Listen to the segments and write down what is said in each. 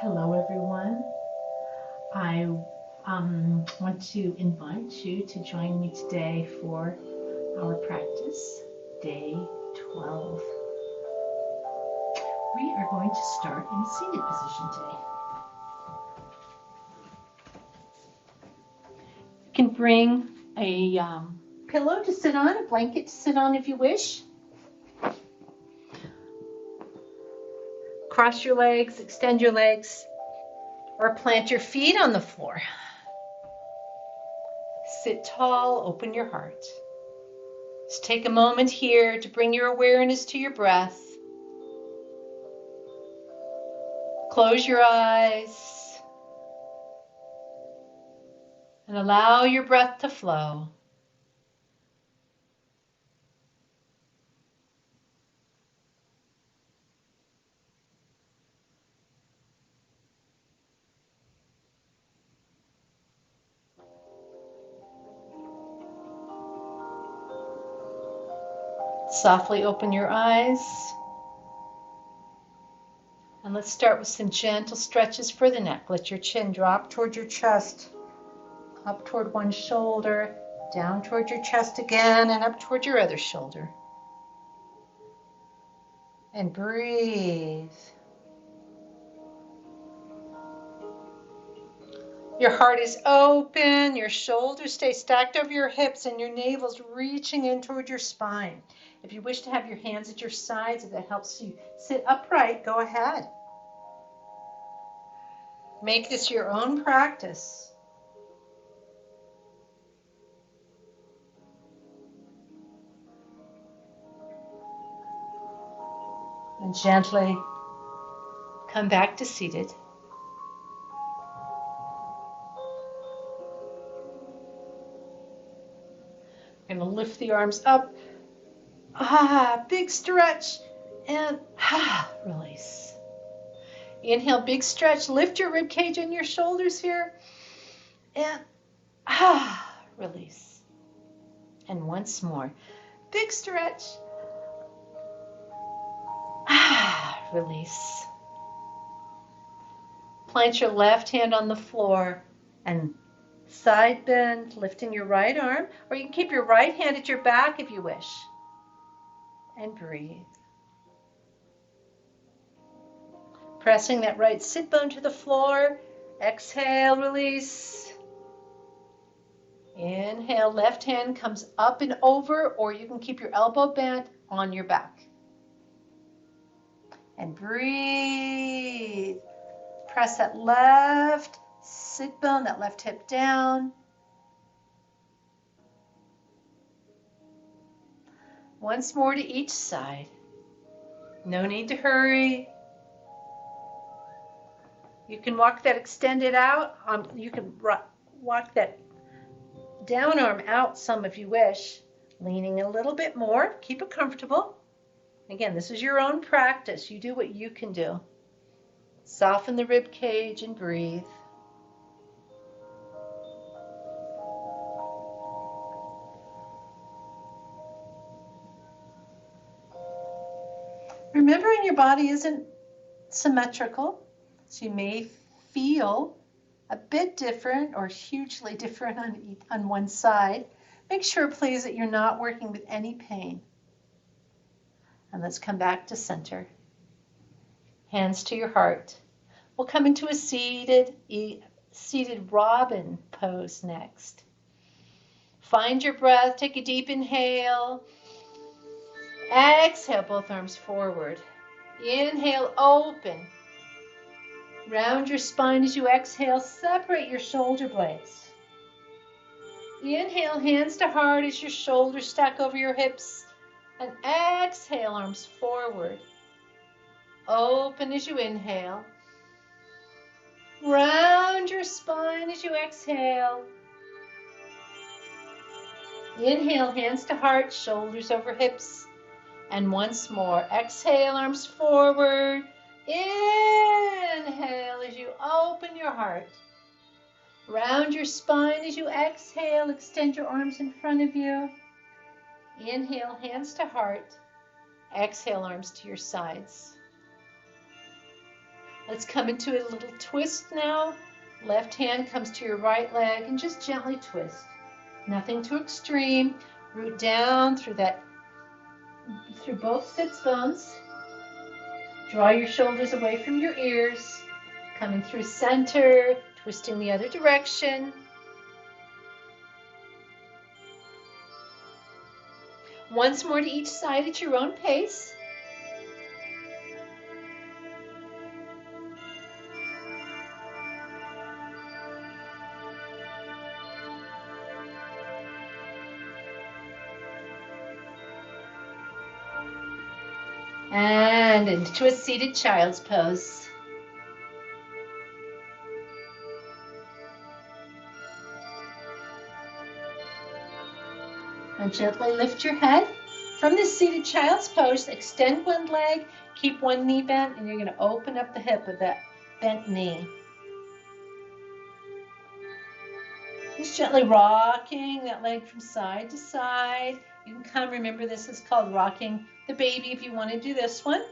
Hello, everyone. I want to invite you to join me today for our practice, day 12. We are going to start in a seated position today. You can bring a pillow to sit on, a blanket to sit on if you wish. Cross your legs, extend your legs, or plant your feet on the floor. Sit tall, open your heart. Just take a moment here to bring your awareness to your breath. Close your eyes and allow your breath to flow. Softly open your eyes. And let's start with some gentle stretches for the neck. Let your chin drop toward your chest, up toward one shoulder, down toward your chest again, and up toward your other shoulder. And breathe. Your heart is open, your shoulders stay stacked over your hips, and your navel's reaching in toward your spine. If you wish to have your hands at your sides, if that helps you sit upright, go ahead. Make this your own practice. And gently come back to seated. We're going to lift the arms up. Big stretch. And release. Inhale, big stretch. Lift your rib cage and your shoulders here. And release. And once more. Big stretch. Release. Plant your left hand on the floor and side bend, lifting your right arm, or you can keep your right hand at your back if you wish. And breathe. Pressing that right sit bone to the floor. Exhale, release. Inhale, left hand comes up and over, or you can keep your elbow bent on your back. And breathe. Press that left sit bone, that left hip down. Once more to each side. No need to hurry. You can walk that extended out. You can walk that down arm out some if you wish, leaning a little bit more. Keep it comfortable. Again, this is your own practice. You do what you can do. Soften the rib cage and breathe. Remembering your body isn't symmetrical, so you may feel a bit different or hugely different on one side. Make sure, please, that you're not working with any pain. And let's come back to center. Hands to your heart. We'll come into a seated robin pose next. Find your breath. Take a deep inhale. Exhale, both arms forward. Inhale, open. Round your spine as you exhale. Separate your shoulder blades. Inhale, hands to heart as your shoulders stack over your hips. And exhale, arms forward. Open as you inhale. Round your spine as you exhale. Inhale, hands to heart, shoulders over hips. And once more, exhale, arms forward. Inhale as you open your heart. Round your spine as you exhale. Extend your arms in front of you. Inhale, hands to heart. Exhale, arms to your sides. Let's come into a little twist now. Left hand comes to your right leg and just gently twist. Nothing too extreme. Root down through both sits bones. Draw your shoulders away from your ears. Coming through center, twisting the other direction. Once more to each side at your own pace. And into a seated child's pose. And gently lift your head. From this seated child's pose, extend one leg, keep one knee bent, and you're going to open up the hip of that bent knee. Just gently rocking that leg from side to side. You can come, remember this is called rocking the baby if you want to do this one.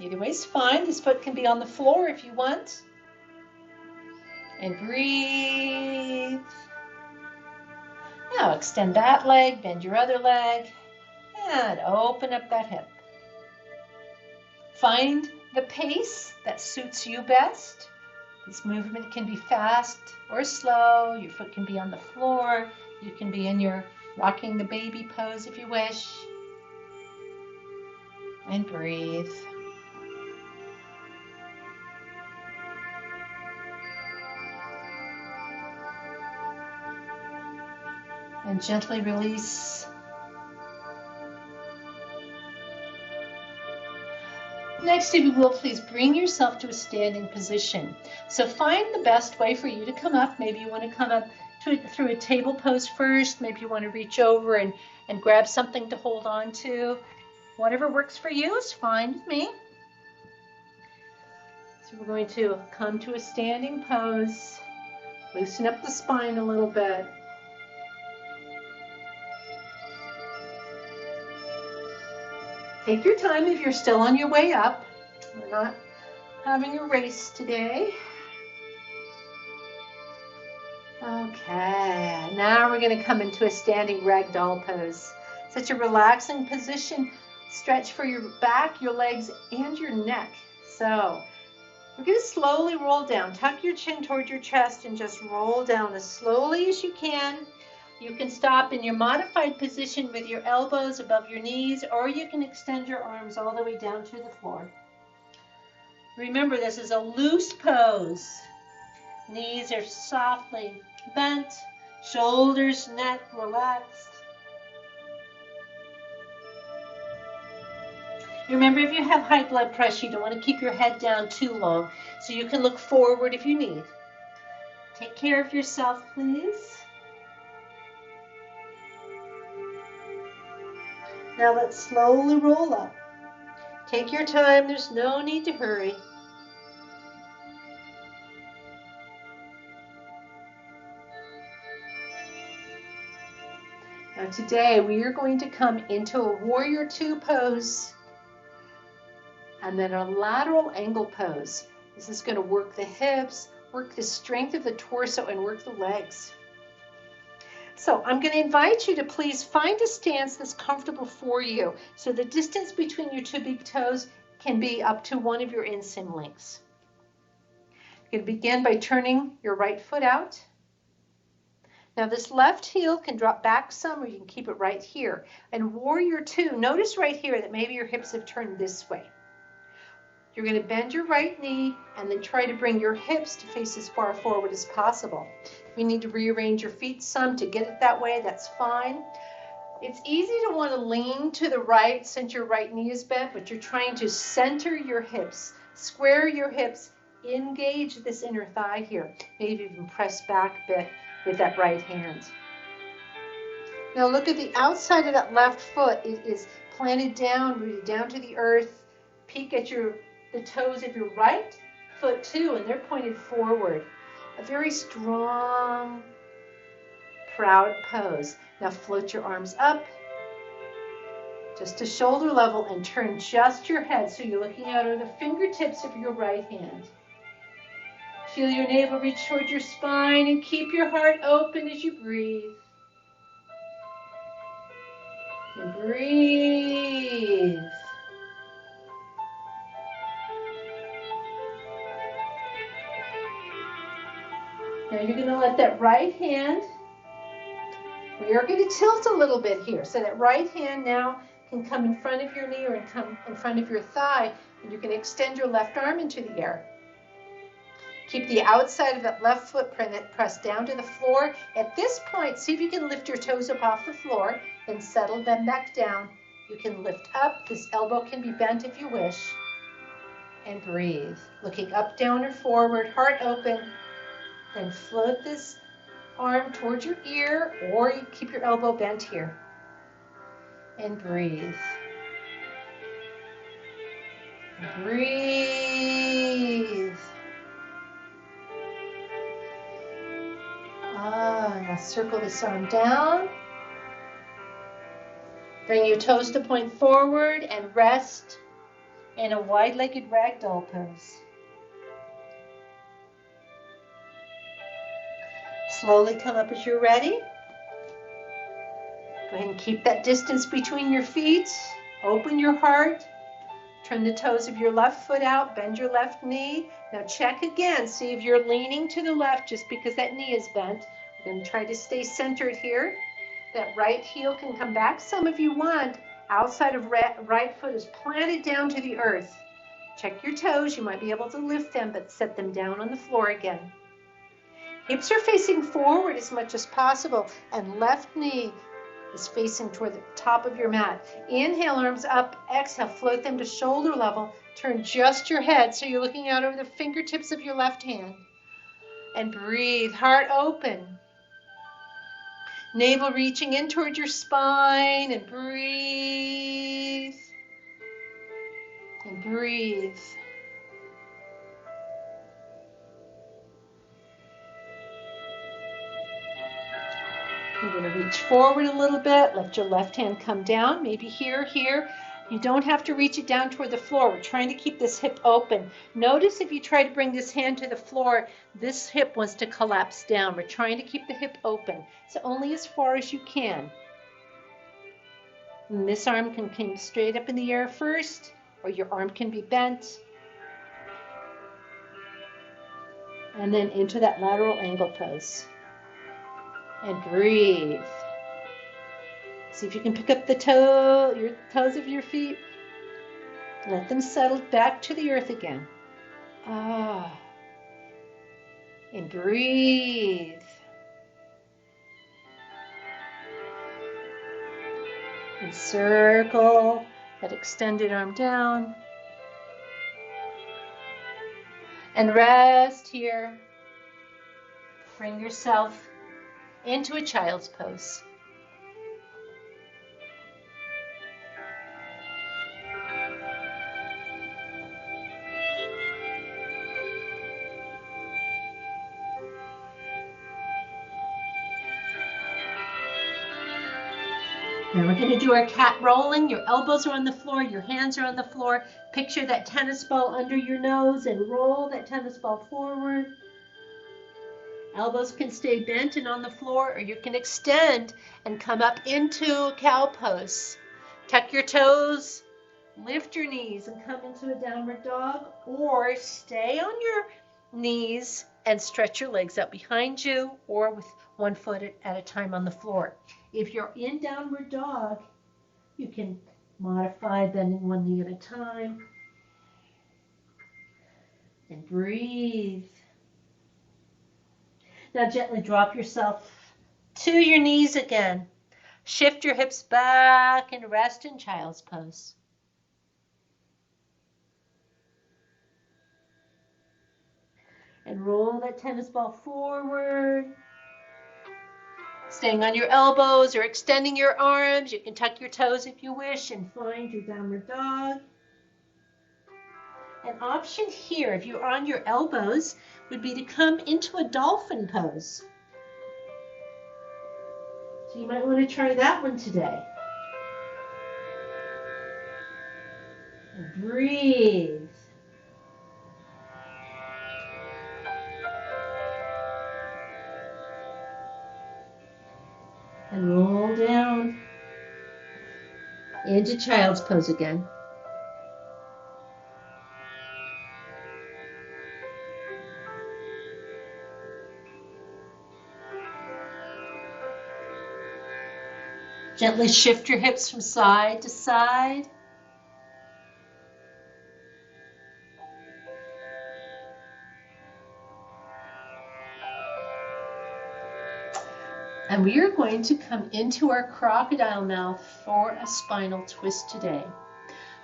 Either way is fine. This foot can be on the floor if you want. And breathe. Now extend that leg, bend your other leg, and open up that hip. Find the pace that suits you best. This movement can be fast or slow. Your foot can be on the floor. You can be in your rocking the baby pose if you wish. And breathe. And gently release. Next, if you will, please bring yourself to a standing position. So find the best way for you to come up. Maybe you want to come up through a table pose first. Maybe you want to reach over and grab something to hold on to. Whatever works for you is fine with me. So we're going to come to a standing pose. Loosen up the spine a little bit. Take your time if you're still on your way up. We're not having a race today. Okay, now we're going to come into a standing ragdoll pose. Such a relaxing position. Stretch for your back, your legs, and your neck. So we're going to slowly roll down. Tuck your chin toward your chest and just roll down as slowly as you can. You can stop in your modified position with your elbows above your knees, or you can extend your arms all the way down to the floor. Remember, this is a loose pose. Knees are softly bent, shoulders, neck relaxed. Remember, if you have high blood pressure, you don't want to keep your head down too long, so you can look forward if you need. Take care of yourself, please. Now let's slowly roll up. Take your time, there's no need to hurry. Now today we are going to come into a warrior two pose and then a lateral angle pose. This is going to work the hips, work the strength of the torso, and work the legs. So I'm going to invite you to please find a stance that's comfortable for you. So the distance between your two big toes can be up to one of your inseam lengths. You're going to begin by turning your right foot out. Now this left heel can drop back some, or you can keep it right here. And warrior two, notice right here that maybe your hips have turned this way. You're going to bend your right knee and then try to bring your hips to face as far forward as possible. If you need to rearrange your feet some to get it that way, that's fine. It's easy to want to lean to the right since your right knee is bent, but you're trying to center your hips, square your hips, engage this inner thigh here. Maybe even press back a bit with that right hand. Now look at the outside of that left foot. It is planted down, rooted down to the earth. Peek at the toes of your right foot too, and they're pointed forward. A very strong, proud pose. Now float your arms up. just to shoulder level, and turn just your head so you're looking out of the fingertips of your right hand. Feel your navel reach toward your spine and keep your heart open as you breathe. And breathe. Now you're going to let that right hand, we are going to tilt a little bit here. So that right hand now can come in front of your knee or come in front of your thigh, and you can extend your left arm into the air. Keep the outside of that left foot pressed down to the floor. At this point, see if you can lift your toes up off the floor, then settle them back down. You can lift up. This elbow can be bent if you wish. And breathe. Looking up, down, or forward, heart open. Then float this arm towards your ear, or you keep your elbow bent here. And breathe. Breathe. Now circle this arm down. Bring your toes to point forward and rest in a wide-legged ragdoll pose. Slowly come up as you're ready. Go ahead and keep that distance between your feet. Open your heart. Turn the toes of your left foot out. Bend your left knee. Now check again. See if you're leaning to the left just because that knee is bent. We're going to try to stay centered here. That right heel can come back. Some of you want outside of right foot is planted down to the earth. Check your toes. You might be able to lift them, but set them down on the floor again. Hips are facing forward as much as possible, and left knee is facing toward the top of your mat. Inhale, arms up. Exhale, float them to shoulder level. Turn just your head so you're looking out over the fingertips of your left hand. And breathe, heart open. Navel reaching in toward your spine, and breathe. And breathe. You're going to reach forward a little bit. Let your left hand come down, maybe here, here. You don't have to reach it down toward the floor. We're trying to keep this hip open. Notice if you try to bring this hand to the floor, this hip wants to collapse down. We're trying to keep the hip open. So only as far as you can. And this arm can come straight up in the air first, or your arm can be bent. And then into that lateral angle pose. And breathe. See if you can pick up the your toes of your feet. Let them settle back to the earth again. And breathe. And circle that extended arm down. And rest here. Bring yourself into a child's pose. Now we're going to do our cat rolling. Your elbows are on the floor, your hands are on the floor. Picture that tennis ball under your nose and roll that tennis ball forward. Elbows can stay bent and on the floor, or you can extend and come up into a cow pose. Tuck your toes, lift your knees and come into a downward dog, or stay on your knees and stretch your legs out behind you, or with one foot at a time on the floor. If you're in downward dog, you can modify bending one knee at a time. And breathe. Now gently drop yourself to your knees again. Shift your hips back and rest in child's pose. And roll that tennis ball forward. Staying on your elbows or extending your arms. You can tuck your toes if you wish and find your downward dog. An option here, if you're on your elbows, would be to come into a dolphin pose. So you might want to try that one today. And breathe. And roll down into child's pose again. Gently shift your hips from side to side. And we are going to come into our crocodile mouth for a spinal twist today.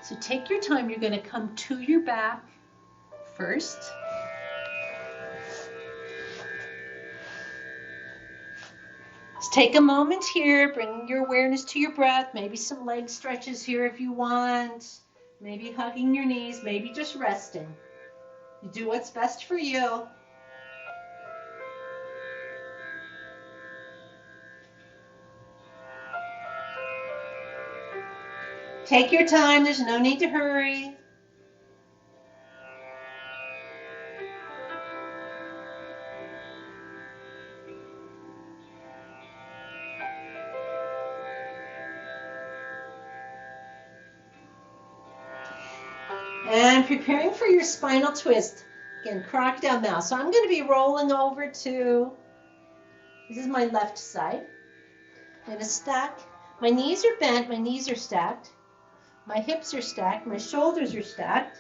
So take your time. You're going to come to your back first. Just take a moment here. Bring your awareness to your breath. Maybe some leg stretches here if you want. Maybe hugging your knees. Maybe just resting. You do what's best for you. Take your time. There's no need to hurry. And preparing for your spinal twist. Again, crocodile mouth. So I'm going to be rolling over to, this is my left side. I'm going to stack. My knees are bent. My knees are stacked. My hips are stacked. My shoulders are stacked.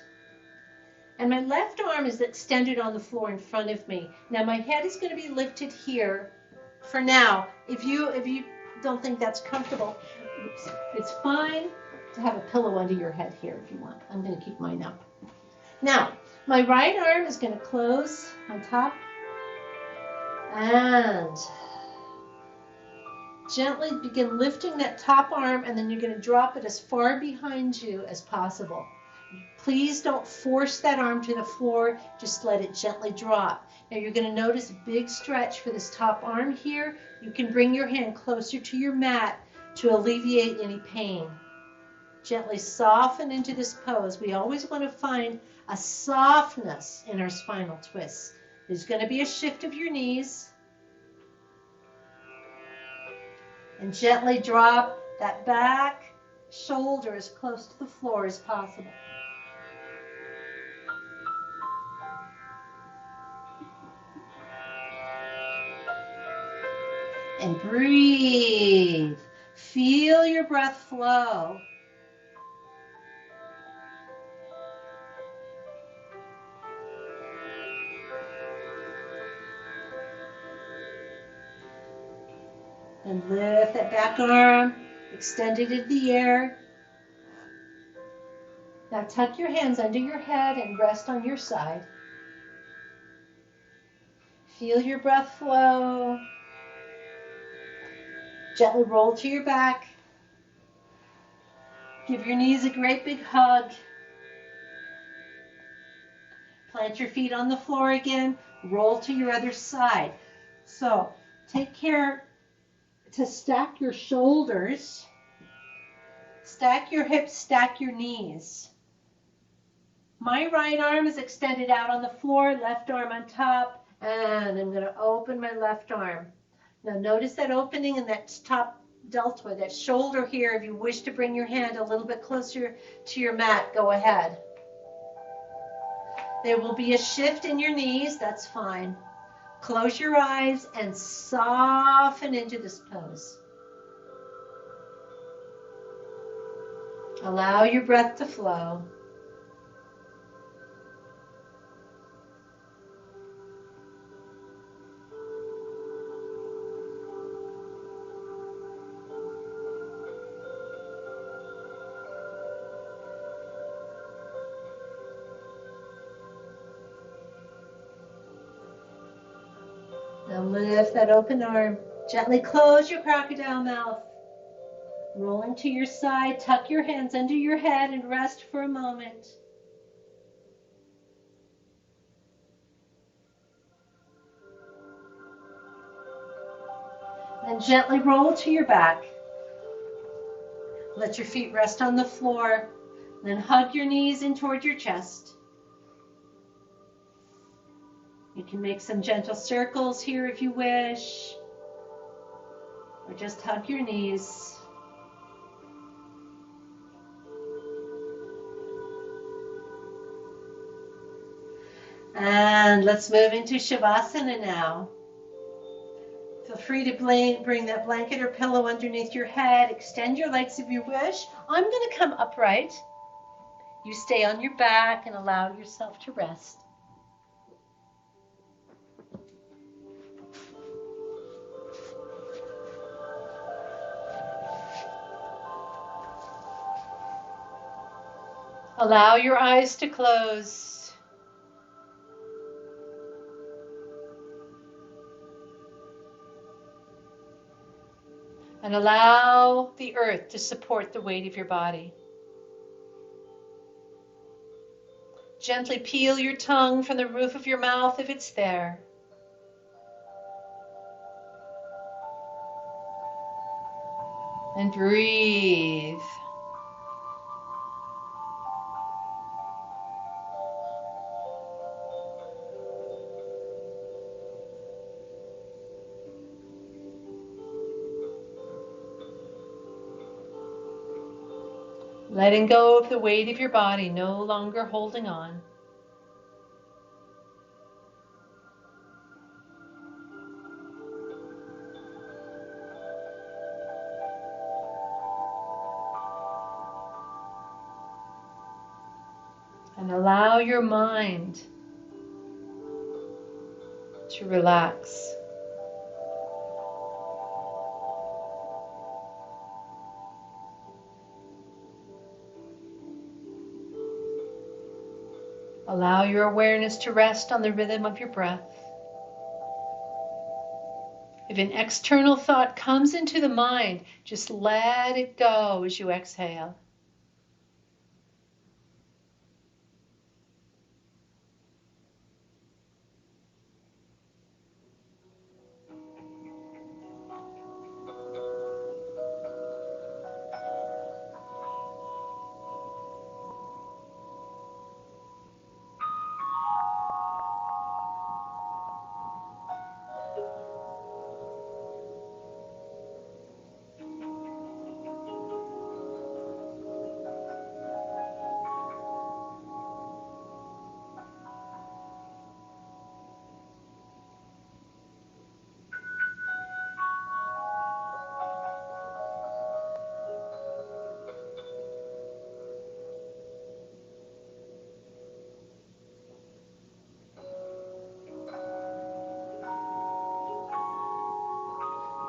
And my left arm is extended on the floor in front of me. Now my head is going to be lifted here for now. If you don't think that's comfortable, it's fine to have a pillow under your head here if you want. I'm going to keep mine up. Now, my right arm is going to close on top and gently begin lifting that top arm, and then you're going to drop it as far behind you as possible. Please don't force that arm to the floor, just let it gently drop. Now you're going to notice a big stretch for this top arm here. You can bring your hand closer to your mat to alleviate any pain. Gently soften into this pose. We always want to find a softness in our spinal twists. There's going to be a shift of your knees. And gently drop that back shoulder as close to the floor as possible. And breathe. Feel your breath flow. And lift that back arm, extend it in the air. Now tuck your hands under your head and rest on your side. Feel your breath flow. Gently roll to your back. Give your knees a great big hug. Plant your feet on the floor again. Roll to your other side. So take care to stack your shoulders. Stack your hips, stack your knees. My right arm is extended out on the floor, left arm on top, and I'm going to open my left arm. Now notice that opening in that top deltoid, that shoulder here. If you wish to bring your hand a little bit closer to your mat, go ahead. There will be a shift in your knees, that's fine. Close your eyes and soften into this pose. Allow your breath to flow. Now lift that open arm. Gently close your crocodile mouth. Rolling to your side, tuck your hands under your head and rest for a moment. Then gently roll to your back. Let your feet rest on the floor. Then hug your knees in toward your chest. You can make some gentle circles here if you wish, or just hug your knees. And let's move into Shavasana now. Feel free to bring that blanket or pillow underneath your head. Extend your legs if you wish. I'm going to come upright. You stay on your back and allow yourself to rest. Allow your eyes to close. And allow the earth to support the weight of your body. Gently peel your tongue from the roof of your mouth if it's there. And breathe. Letting go of the weight of your body, no longer holding on. And allow your mind to relax. Allow your awareness to rest on the rhythm of your breath. If an external thought comes into the mind, just let it go as you exhale.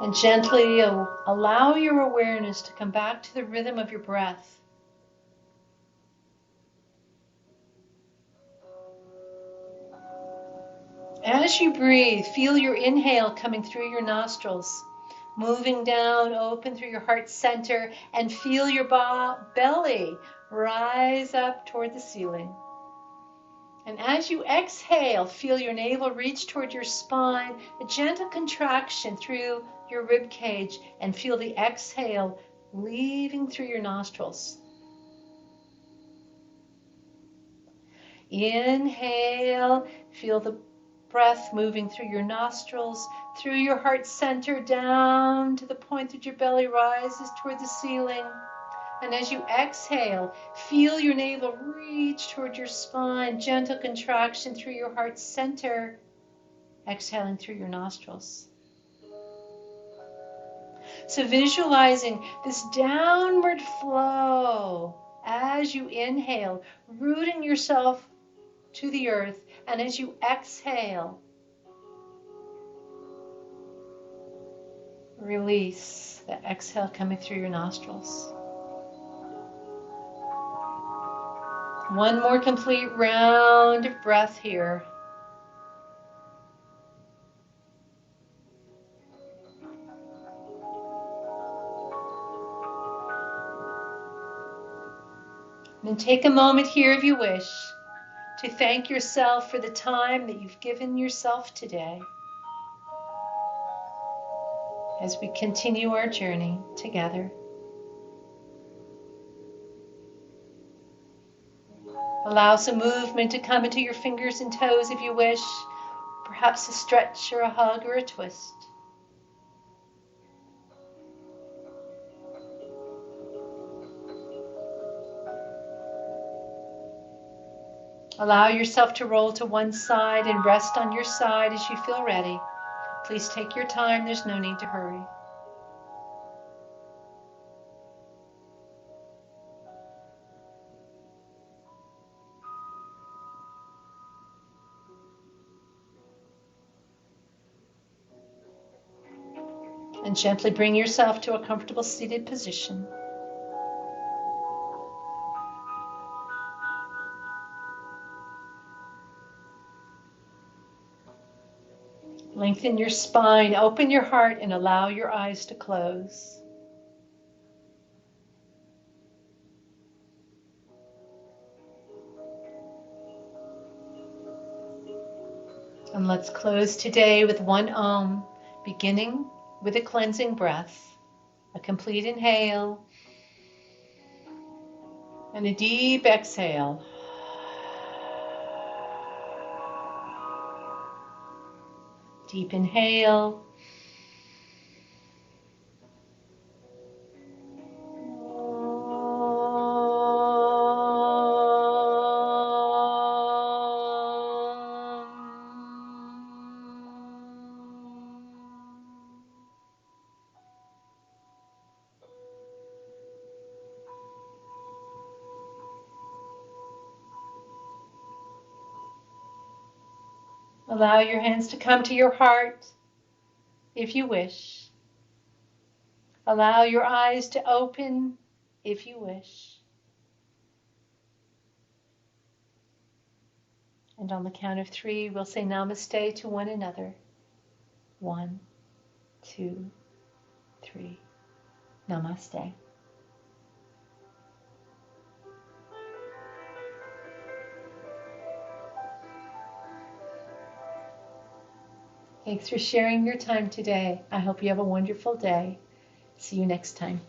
And gently allow your awareness to come back to the rhythm of your breath. As you breathe, feel your inhale coming through your nostrils, moving down, open through your heart center, and feel your belly rise up toward the ceiling. And as you exhale, feel your navel reach toward your spine, a gentle contraction through your rib cage, and feel the exhale leaving through your nostrils. Inhale, feel the breath moving through your nostrils, through your heart center, down to the point that your belly rises toward the ceiling. And as you exhale, feel your navel reach toward your spine, gentle contraction through your heart center, exhaling through your nostrils. So visualizing this downward flow as you inhale, rooting yourself to the earth, and as you exhale, release the exhale coming through your nostrils. One more complete round of breath here. And take a moment here if you wish to thank yourself for the time that you've given yourself today as we continue our journey together. Allow some movement to come into your fingers and toes if you wish, perhaps a stretch or a hug or a twist. Allow yourself to roll to one side and rest on your side as you feel ready. Please take your time, there's no need to hurry. And gently bring yourself to a comfortable seated position. Lengthen your spine, open your heart, and allow your eyes to close. And let's close today with one Om, beginning with a cleansing breath, a complete inhale, and a deep exhale. Deep inhale. Allow your hands to come to your heart if you wish. Allow your eyes to open if you wish. And on the count of 3, we'll say namaste to one another. 1, 2, 3. Namaste. Thanks for sharing your time today. I hope you have a wonderful day. See you next time.